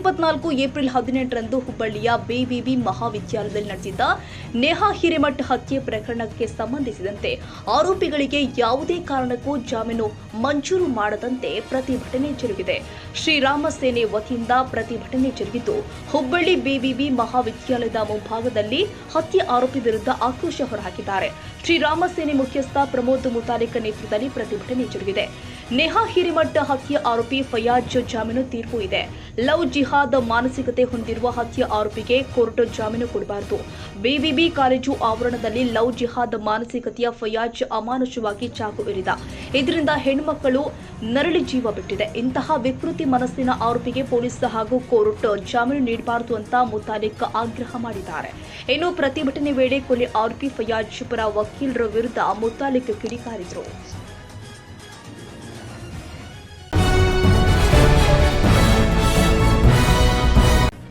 2024 April 18ರಂದು ಹುಬ್ಬಳ್ಳಿಯ BVV ಮಹಾವಿದ್ಯಾಲಯದಲ್ಲಿ ನಡೆದಿದ್ದ ನೇಹಾ ಹಿರೇಮಠ್ ಹತ್ಯೆ ಪ್ರಕರಣಕ್ಕೆ ಸಂಬಂಧಿಸಿದಂತೆ ಆರೋಪಿಗಳಿಗೆ ಯಾವುದೇ ಕಾರಣಕ್ಕೂ ಜಾಮೀನು ಮಂಜೂರು ಮಾಡದಂತೆ ಪ್ರತಿಭಟನೆ ಜರುಗಿದೆ. ಶ್ರೀರಾಮ ಸೇನೆ ವತಿಯಿಂದ ಪ್ರತಿಭಟನೆ ಜರುಗಿದ್ದು, ಹುಬ್ಬಳ್ಳಿ ಬಿವಿವಿ ಮಹಾವಿದ್ಯಾಲಯದ ಮುಂಭಾಗದಲ್ಲಿ ಹತ್ಯೆ ಆರೋಪಿ ವಿರುದ್ಧ ಆಕ್ರೋಶ ಹೊರಹಾಕಿದ್ದಾರೆ. ಶ್ರೀರಾಮ ಸೇನೆ ಮುಖ್ಯಸ್ಥ ಪ್ರಮೋದ್ ಮುತಾಲಿಕ್ ನೇತೃತ್ವದಲ್ಲಿ ಪ್ರತಿಭಟನೆ ಜರುಗಿದೆ. ನೇಹಾ ಹಿರೇಮಠ್ ಹತ್ಯೆ ಆರೋಪಿ ಫಯಾಜ್ ಜಾಮೀನು ತೀರ್ಪು ಇದೆ. ಲವ್ ಜಿಹಾದ್ ಮಾನಸಿಕತೆ ಹೊಂದಿರುವ ಹತ್ಯೆ ಆರೋಪಿಗೆ ಕೋರ್ಟ್ ಜಾಮೀನು ಕೊಡಬಾರದು. ಬಿವಿಬಿ ಕಾಲೇಜು ಆವರಣದಲ್ಲಿ ಲವ್ ಜಿಹಾದ್ ಮಾನಸಿಕತೆಯ ಫಯಾಜ್ ಅಮಾನುಷವಾಗಿ ಚಾಕು ಇರಿದ. ಇದರಿಂದ ಹೆಣ್ಣುಮಕ್ಕಳು ನರಳಿ ಜೀವ ಬಿಟ್ಟಿದೆ. ಇಂತಹ ವಿಕೃತಿ ಮನಸ್ಸಿನ ಆರೋಪಿಗೆ ಪೊಲೀಸ್ ಹಾಗೂ ಕೋರ್ಟ್ ಜಾಮೀನು ನೀಡಬಾರದು ಅಂತ ಮುತಾಲಿಕ್ ಆಗ್ರಹ ಮಾಡಿದ್ದಾರೆ. ಇನ್ನು ಪ್ರತಿಭಟನೆ ವೇಳೆ ಕೊಲೆ ಆರೋಪಿ ಫಯಾಜ್ ಪರ ವಕೀಲರ ವಿರುದ್ಧ ಮುತಾಲಿಕ್ ಕಿಡಿಕಾರಿದರು.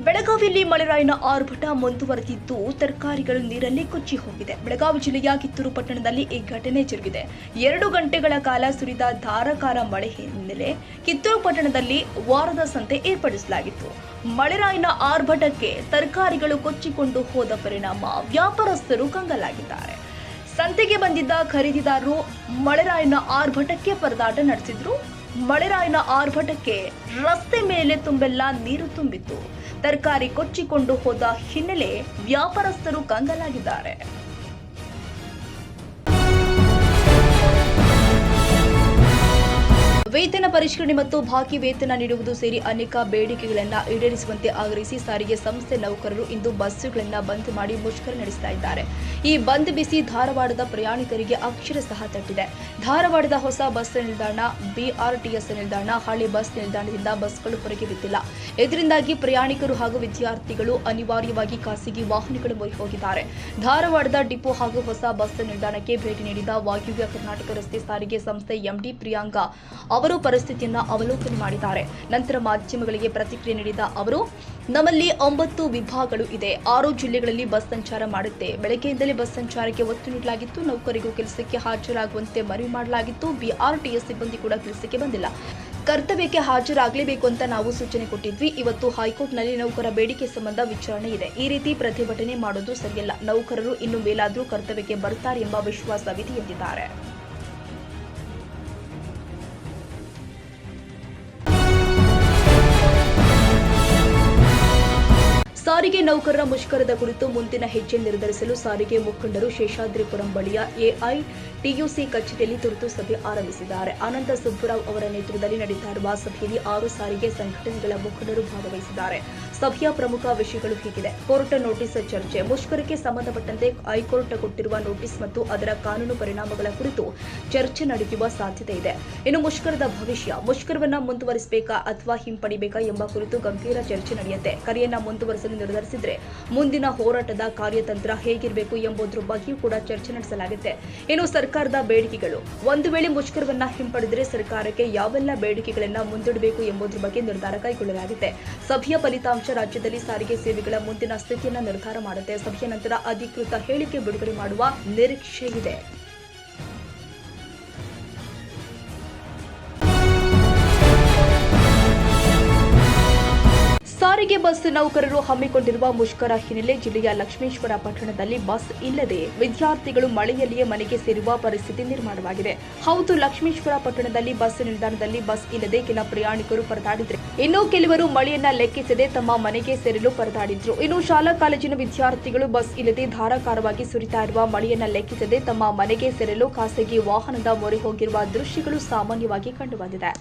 ಬೆಳಗಾವಿಯಲ್ಲಿ ಮಳೆರಾಯನ ಆರ್ಭಟ ಮುಂದುವರೆದಿದ್ದು, ತರಕಾರಿಗಳು ನೀರಲ್ಲಿ ಕೊಚ್ಚಿ ಹೋಗಿದೆ. ಬೆಳಗಾವಿ ಜಿಲ್ಲೆಯ ಕಿತ್ತೂರು ಪಟ್ಟಣದಲ್ಲಿ ಈ ಘಟನೆ ಜರುಗಿದೆ. 2 ಗಂಟೆಗಳ ಕಾಲ ಸುರಿದ ಧಾರಾಕಾರ ಮಳೆ ಹಿನ್ನೆಲೆ ಕಿತ್ತೂರು ಪಟ್ಟಣದಲ್ಲಿ ವಾರದ ಸಂತೆ ಏರ್ಪಡಿಸಲಾಗಿತ್ತು. ಮಳೆರಾಯನ ಆರ್ಭಟಕ್ಕೆ ತರಕಾರಿಗಳು ಕೊಚ್ಚಿಕೊಂಡು ಹೋದ ಪರಿಣಾಮ ವ್ಯಾಪಾರಸ್ಥರು ಕಂಗಾಲಾಗಿದ್ದಾರೆ. ಸಂತೆಗೆ ಬಂದಿದ್ದ ಖರೀದಿದಾರರು ಮಳೆರಾಯನ ಆರ್ಭಟಕ್ಕೆ ಪರದಾಟ ನಡೆಸಿದ್ರು. ಮಳೆರಾಯನ ಆರ್ಭಟಕ್ಕೆ ರಸ್ತೆ ಮೇಲೆ ತುಂಬೆಲ್ಲ ನೀರು ತುಂಬಿತ್ತು. ತರಕಾರಿ ಕೊಚ್ಚಿಕೊಂಡು ಹೋದ ಹಿನ್ನೆಲೆ ವ್ಯಾಪಾರಸ್ಥರು ಕಂಗಾಲಾಗಿದ್ದಾರೆ. ವೇತನ ಪರಿಷ್ಕರಣೆ ಮತ್ತು ಬಾಕಿ ವೇತನ ನೀಡುವುದು ಸೇರಿ ಅನೇಕ ಬೇಡಿಕೆಗಳನ್ನು ಈಡೇರಿಸುವಂತೆ ಆಗ್ರಹಿಸಿ ಸಾರಿಗೆ ಸಂಸ್ಥೆ ನೌಕರರು ಇಂದು ಬಸ್ಸುಗಳನ್ನು ಬಂದ್ ಮಾಡಿ ಮುಷ್ಕರ ನಡೆಸ್ತಾ ಇದ್ದಾರೆ. ಈ ಬಂದ್ ಬಿಸಿ ಧಾರವಾಡದ ಪ್ರಯಾಣಿಕರಿಗೆ ಅಕ್ಷರಶಃ ತಟ್ಟಿದೆ. ಧಾರವಾಡದ ಹೊಸ ಬಸ್ ನಿಲ್ದಾಣ, ಬಿಆರ್ಟಿಎಸ್ ನಿಲ್ದಾಣ, ಹಳೆ ಬಸ್ ನಿಲ್ದಾಣದಿಂದ ಬಸ್ಗಳು ಹೊರಗೆ ಬಿದ್ದಿಲ್ಲ. ಇದರಿಂದಾಗಿ ಪ್ರಯಾಣಿಕರು ಹಾಗೂ ವಿದ್ಯಾರ್ಥಿಗಳು ಅನಿವಾರ್ಯವಾಗಿ ಖಾಸಗಿ ವಾಹನಗಳು ಮೊರೆ ಹೋಗಿದ್ದಾರೆ. ಧಾರವಾಡದ ಡಿಪೋ ಹಾಗೂ ಹೊಸ ಬಸ್ ನಿಲ್ದಾಣಕ್ಕೆ ಭೇಟಿ ನೀಡಿದ ವಾಯುವ್ಯ ಕರ್ನಾಟಕ ರಸ್ತೆ ಸಾರಿಗೆ ಸಂಸ್ಥೆ ಎಂಡಿ ಪ್ರಿಯಾಂಕಾ ಅವರು ಪರಿಸ್ಥಿತಿಯನ್ನು ಅವಲೋಕನ ಮಾಡಿದ್ದಾರೆ. ನಂತರ ಮಾಧ್ಯಮಗಳಿಗೆ ಪ್ರತಿಕ್ರಿಯೆ ನೀಡಿದ ಅವರು, ನಮ್ಮಲ್ಲಿ 9 ವಿಭಾಗಗಳು ಇದೆ. 6 ಜಿಲ್ಲೆಗಳಲ್ಲಿ ಬಸ್ ಸಂಚಾರ ಮಾಡುತ್ತೆ. ಬೆಳಗ್ಗೆಯಿಂದಲೇ ಬಸ್ ಸಂಚಾರಕ್ಕೆ ಒತ್ತು ನೀಡಲಾಗಿತ್ತು. ನೌಕರಿಗೂ ಕೆಲಸಕ್ಕೆ ಹಾಜರಾಗುವಂತೆ ಮನವಿ ಮಾಡಲಾಗಿತ್ತು. ಬಿಆರ್ಟಿಎಸ್ ಸಿಬ್ಬಂದಿ ಕೂಡ ಕೆಲಸಕ್ಕೆ ಬಂದಿಲ್ಲ. ಕರ್ತವ್ಯಕ್ಕೆ ಹಾಜರಾಗಲೇಬೇಕು ಅಂತ ನಾವು ಸೂಚನೆ ಕೊಟ್ಟಿದ್ವಿ. ಇವತ್ತು ಹೈಕೋರ್ಟ್ನಲ್ಲಿ ನೌಕರ ಬೇಡಿಕೆ ಸಂಬಂಧ ವಿಚಾರಣೆ ಇದೆ. ಈ ರೀತಿ ಪ್ರತಿಭಟನೆ ಮಾಡೋದು ಸರಿಯಲ್ಲ. ನೌಕರರು ಇನ್ನು ಮೇಲಾದರೂ ಕರ್ತವ್ಯಕ್ಕೆ ಬರ್ತಾರೆ ಎಂಬ ವಿಶ್ವಾಸವಿದೆ ಎಂದಿದ್ದಾರೆ. ಸಾರಿಗೆ ನೌಕರರ ಮುಷ್ಕರದ ಕುರಿತು ಮುಂದಿನ ಹೆಜ್ಜೆ ನಿರ್ಧರಿಸಲು ಸಾರಿಗೆ ಮುಖಂಡರು ಶೇಷಾದ್ರಿಪುರಂ ಬಳಿಯ ಎಐಟಿಯುಸಿ ಕಚೇರಿಯಲ್ಲಿ ತುರ್ತು ಸಭೆ ಆರಂಭಿಸಿದ್ದಾರೆ. ಆನಂದ ಸುಬ್ಬರಾವ್ ಅವರ ನೇತೃತ್ವದಲ್ಲಿ ನಡೆಯುತ್ತಾ ಇರುವ ಸಭೆಯಲ್ಲಿ 6 ಸಾರಿಗೆ ಸಂಘಟನೆಗಳ ಮುಖಂಡರು ಭಾಗವಹಿಸಿದ್ದಾರೆ. ಸಭೆಯ ಪ್ರಮುಖ ವಿಷಯಗಳು ಹೀಗಿದೆ: ಕೋರ್ಟ್ ನೋಟಿಸ್ ಚರ್ಚೆ, ಮುಷ್ಕರಕ್ಕೆ ಸಂಬಂಧಪಟ್ಟಂತೆ ಹೈಕೋರ್ಟ್ ಕೊಟ್ಟಿರುವ ನೋಟಿಸ್ ಮತ್ತು ಅದರ ಕಾನೂನು ಪರಿಣಾಮಗಳ ಕುರಿತು ಚರ್ಚೆ ನಡೆಯುವ ಸಾಧ್ಯತೆ ಇದೆ. ಇನ್ನು ಮುಷ್ಕರದ ಭವಿಷ್ಯ, ಮುಷ್ಕರವನ್ನು ಮುಂದುವರಿಸಬೇಕಾ ಅಥವಾ ಹಿಂಪಡಿಬೇಕಾ ಎಂಬ ಕುರಿತು ಗಂಭೀರ ಚರ್ಚೆ ನಡೆಯುತ್ತೆ. ಕರೆಯನ್ನ ಮುಂದುವರಿಸಲು ನಿರ್ಧರಿಸಿದ್ರೆ ಮುಂದಿನ ಹೋರಾಟದ ಕಾರ್ಯತಂತ್ರ ಹೇಗಿರಬೇಕು ಎಂಬುದರ ಬಗ್ಗೆಯೂ ಕೂಡ ಚರ್ಚೆ ನಡೆಸಲಾಗುತ್ತೆ. ಇನ್ನು ಸರ್ಕಾರದ ಬೇಡಿಕೆಗಳು, ಒಂದು ವೇಳೆ ಮುಷ್ಕರವನ್ನ ಹಿಂಪಡೆದರೆ ಸರ್ಕಾರಕ್ಕೆ ಯಾವೆಲ್ಲ ಬೇಡಿಕೆಗಳನ್ನ ಮುಂದೂಡಬೇಕು ಎಂಬುದರ ಬಗ್ಗೆ ನಿರ್ಧಾರ ಕೈಗೊಳ್ಳಲಾಗಿದೆ. ಸಭೆಯ ಫಲಿತಾಂಶ ರಾಜ್ಯದಲ್ಲಿ ಸಾರಿಗೆ ಸೇವೆಗಳ ಮುಂದಿನ ಸ್ಥಿತಿಯನ್ನು ನಿರ್ಧಾರ ಮಾಡುತ್ತೆ. ಸಭೆಯ ನಂತರ ಅಧಿಕೃತ ಹೇಳಿಕೆ ಬಿಡುಗಡೆ ಮಾಡುವ ನಿರೀಕ್ಷೆ ಇದೆ. ಸಾರಿಗೆ ಬಸ್ ನೌಕರರು ಹಮ್ಮಿಕೊಂಡಿರುವ ಮುಷ್ಕರ ಹಿನ್ನೆಲೆ ಜಿಲ್ಲೆಯ ಲಕ್ಷ್ಮೇಶ್ವರ ಪಟ್ಟಣದಲ್ಲಿ ಬಸ್ ಇಲ್ಲದೆ ವಿದ್ಯಾರ್ಥಿಗಳು ಮಳೆಯಲ್ಲಿಯೇ ಮನೆಗೆ ಸೇರುವ ಪರಿಸ್ಥಿತಿ ನಿರ್ಮಾಣವಾಗಿದೆ. ಹೌದು, ಲಕ್ಷ್ಮೇಶ್ವರ ಪಟ್ಟಣದಲ್ಲಿ ಬಸ್ ನಿಲ್ದಾಣದಲ್ಲಿ ಬಸ್ ಇಲ್ಲದೆ ಕೆಲ ಪ್ರಯಾಣಿಕರು ಪರದಾಡಿದ್ರು. ಇನ್ನು ಕೆಲವರು ಮಳೆಯನ್ನ ಲೆಕ್ಕಿಸದೆ ತಮ್ಮ ಮನೆಗೆ ಸೇರಲು ಪರದಾಡಿದ್ರು. ಇನ್ನು ಶಾಲಾ ಕಾಲೇಜಿನ ವಿದ್ಯಾರ್ಥಿಗಳು ಬಸ್ ಇಲ್ಲದೆ ಧಾರಾಕಾರವಾಗಿ ಸುರಿತಾ ಇರುವ ಮಳೆಯನ್ನ ಲೆಕ್ಕಿಸದೆ ತಮ್ಮ ಮನೆಗೆ ಸೇರಲು ಖಾಸಗಿ ವಾಹನದ ಮೊರೆ ಹೋಗಿರುವ ದೃಶ್ಯಗಳು ಸಾಮಾನ್ಯವಾಗಿ ಕಂಡುಬಂದಿದೆ.